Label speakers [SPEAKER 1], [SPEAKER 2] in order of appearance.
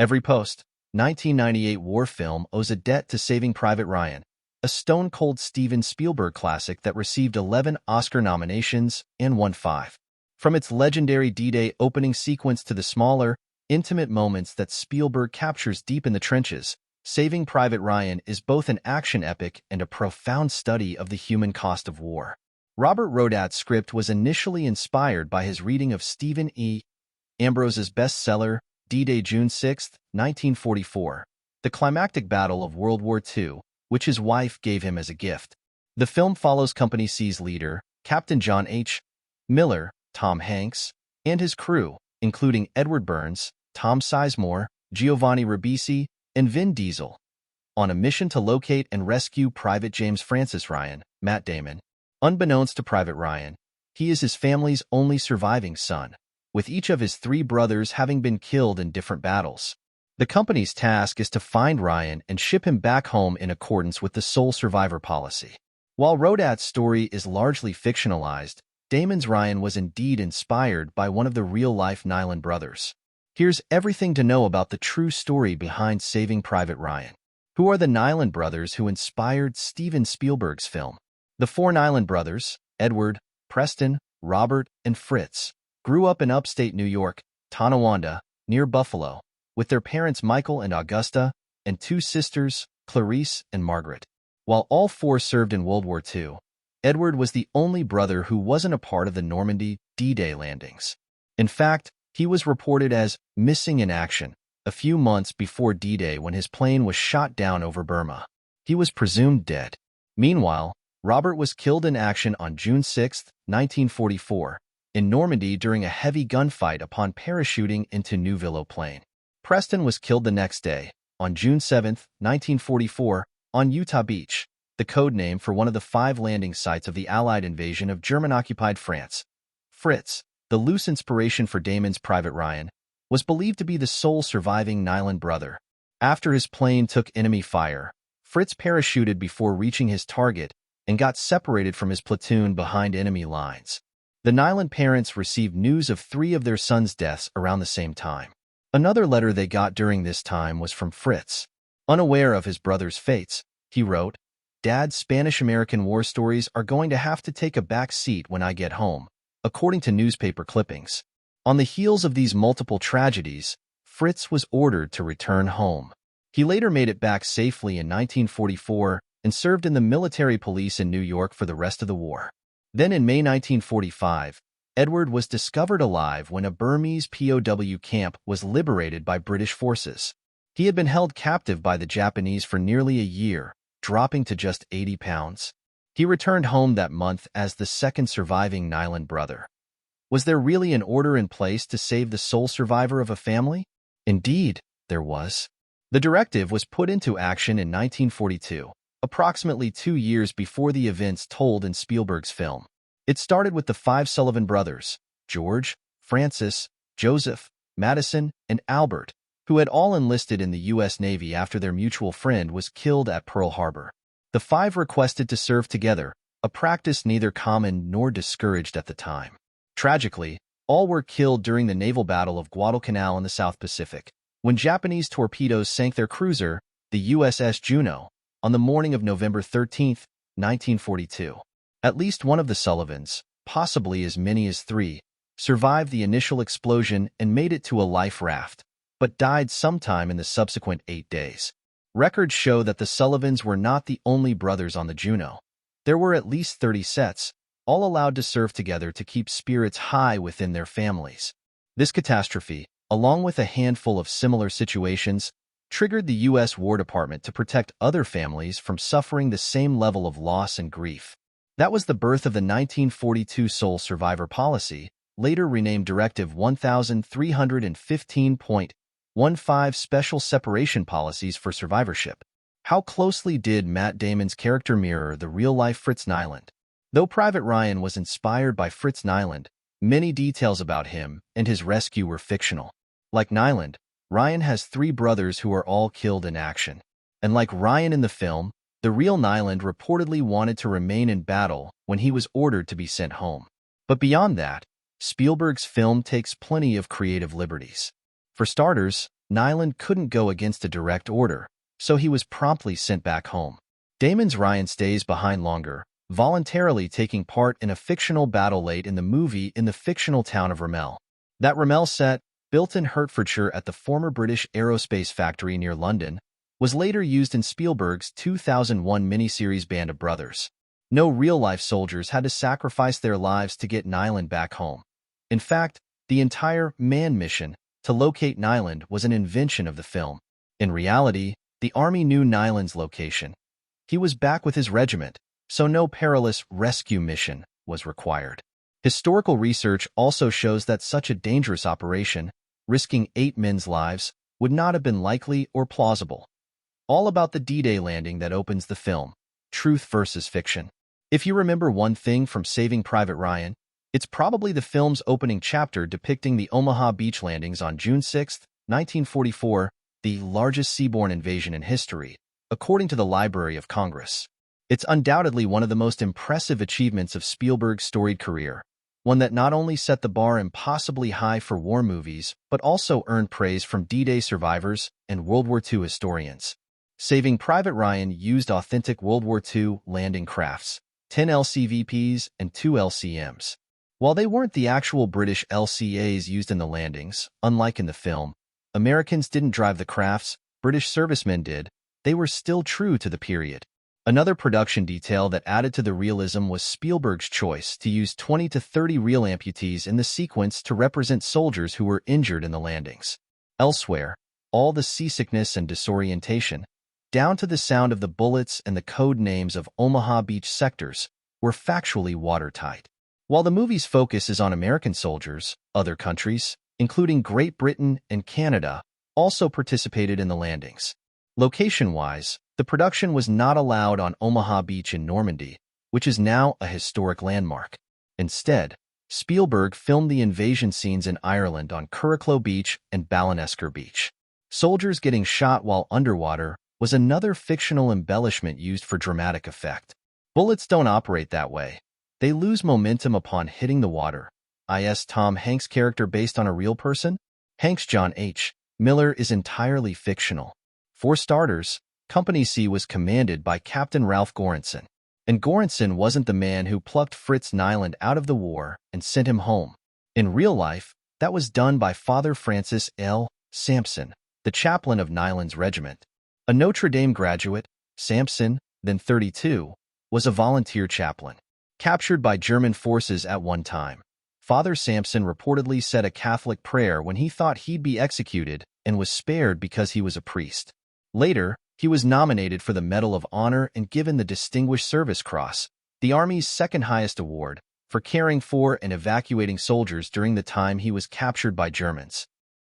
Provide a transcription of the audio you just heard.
[SPEAKER 1] Every post-1998 war film owes a debt to Saving Private Ryan, a stone-cold Steven Spielberg classic that received 11 Oscar nominations and won 5. From its legendary D-Day opening sequence to the smaller, intimate moments that Spielberg captures deep in the trenches, Saving Private Ryan is both an action epic and a profound study of the human cost of war. Robert Rodat's script was initially inspired by his reading of Stephen E. Ambrose's bestseller, D-Day, June 6, 1944, the climactic battle of World War II, which his wife gave him as a gift. The film follows Company C's leader, Captain John H. Miller, Tom Hanks, and his crew, including Edward Burns, Tom Sizemore, Giovanni Ribisi, and Vin Diesel, on a mission to locate and rescue Private James Francis Ryan, Matt Damon. Unbeknownst to Private Ryan, he is his family's only surviving son, with each of his 3 brothers having been killed in different battles. The company's task is to find Ryan and ship him back home in accordance with the sole survivor policy. While Rodat's story is largely fictionalized, Damon's Ryan was indeed inspired by one of the real-life Nyland brothers. Here's everything to know about the true story behind Saving Private Ryan. Who are the Nyland brothers who inspired Steven Spielberg's film? The 4 Nyland brothers, Edward, Preston, Robert, and Fritz, grew up in upstate New York, Tonawanda, near Buffalo, with their parents Michael and Augusta, and 2 sisters, Clarice and Margaret. While all 4 served in World War II, Edward was the only brother who wasn't a part of the Normandy D-Day landings. In fact, he was reported as missing in action a few months before D-Day when his plane was shot down over Burma. He was presumed dead. Meanwhile, Robert was killed in action on June 6, 1944, in Normandy during a heavy gunfight upon parachuting into Neuville Plain. Preston was killed the next day, on June 7, 1944, on Utah Beach, the code name for one of the 5 landing sites of the Allied invasion of German-occupied France. Fritz, the loose inspiration for Damon's Private Ryan, was believed to be the sole surviving Nyland brother. After his plane took enemy fire, Fritz parachuted before reaching his target and got separated from his platoon behind enemy lines. The Nyland parents received news of 3 of their sons' deaths around the same time. Another letter they got during this time was from Fritz. Unaware of his brother's fates, he wrote, "Dad's Spanish-American war stories are going to have to take a back seat when I get home," according to newspaper clippings. On the heels of these multiple tragedies, Fritz was ordered to return home. He later made it back safely in 1944 and served in the military police in New York for the rest of the war. Then in May 1945, Edward was discovered alive when a Burmese POW camp was liberated by British forces. He had been held captive by the Japanese for nearly a year, dropping to just 80 pounds. He returned home that month as the second surviving Nyland brother. Was there really an order in place to save the sole survivor of a family? Indeed, there was. The directive was put into action in 1942, approximately 2 years before the events told in Spielberg's film. It started with the 5 Sullivan brothers, George, Francis, Joseph, Madison, and Albert, who had all enlisted in the U.S. Navy after their mutual friend was killed at Pearl Harbor. The 5 requested to serve together, a practice neither common nor discouraged at the time. Tragically, all were killed during the naval battle of Guadalcanal in the South Pacific, when Japanese torpedoes sank their cruiser, the USS Juno, on the morning of November 13, 1942. At least one of the Sullivans, possibly as many as 3, survived the initial explosion and made it to a life raft, but died sometime in the subsequent 8 days. Records show that the Sullivans were not the only brothers on the Juno. There were at least 30 sets, all allowed to serve together to keep spirits high within their families. This catastrophe, along with a handful of similar situations, triggered the U.S. War Department to protect other families from suffering the same level of loss and grief. That was the birth of the 1942 Sole Survivor Policy, later renamed Directive 1315.15 Special Separation Policies for Survivorship. How closely did Matt Damon's character mirror the real-life Fritz Nyland? Though Private Ryan was inspired by Fritz Nyland, many details about him and his rescue were fictional. Like Nyland, Ryan has 3 brothers who are all killed in action. And like Ryan in the film, the real Nyland reportedly wanted to remain in battle when he was ordered to be sent home. But beyond that, Spielberg's film takes plenty of creative liberties. For starters, Nyland couldn't go against a direct order, so he was promptly sent back home. Damon's Ryan stays behind longer, voluntarily taking part in a fictional battle late in the movie in the fictional town of Rommel. That Rommel set, built in Hertfordshire at the former British Aerospace Factory near London, was later used in Spielberg's 2001 miniseries Band of Brothers. No real-life soldiers had to sacrifice their lives to get Nyland back home. In fact, the entire man mission to locate Nyland was an invention of the film. In reality, the Army knew Nyland's location. He was back with his regiment, so no perilous rescue mission was required. Historical research also shows that such a dangerous operation, risking 8 men's lives, would not have been likely or plausible. All about the D-Day landing that opens the film, truth versus fiction. If you remember one thing from Saving Private Ryan, it's probably the film's opening chapter depicting the Omaha beach landings on June 6, 1944, the largest seaborne invasion in history, according to the Library of Congress. It's undoubtedly one of the most impressive achievements of Spielberg's storied career, one that not only set the bar impossibly high for war movies, but also earned praise from D-Day survivors and World War II historians. Saving Private Ryan used authentic World War II landing crafts, 10 LCVPs and 2 LCMs. While they weren't the actual British LCAs used in the landings, unlike in the film, Americans didn't drive the crafts, British servicemen did. They were still true to the period. Another production detail that added to the realism was Spielberg's choice to use 20 to 30 real amputees in the sequence to represent soldiers who were injured in the landings. Elsewhere, all the seasickness and disorientation, down to the sound of the bullets and the code names of Omaha Beach sectors, were factually watertight. While the movie's focus is on American soldiers, other countries, including Great Britain and Canada, also participated in the landings. Location-wise, the production was not allowed on Omaha Beach in Normandy, which is now a historic landmark. Instead, Spielberg filmed the invasion scenes in Ireland on Curracloe Beach and Ballinesker Beach. Soldiers getting shot while underwater was another fictional embellishment used for dramatic effect. Bullets don't operate that way. They lose momentum upon hitting the water. Is Tom Hanks' character based on a real person? Hanks' John H. Miller is entirely fictional. For starters, Company C was commanded by Captain Ralph Goranson. And Goranson wasn't the man who plucked Fritz Nyland out of the war and sent him home. In real life, that was done by Father Francis L. Sampson, the chaplain of Nyland's regiment. A Notre Dame graduate, Sampson, then 32, was a volunteer chaplain. Captured by German forces at one time, Father Sampson reportedly said a Catholic prayer when he thought he'd be executed and was spared because he was a priest. Later, he was nominated for the Medal of Honor and given the Distinguished Service Cross, the Army's second highest award, for caring for and evacuating soldiers during the time he was captured by Germans.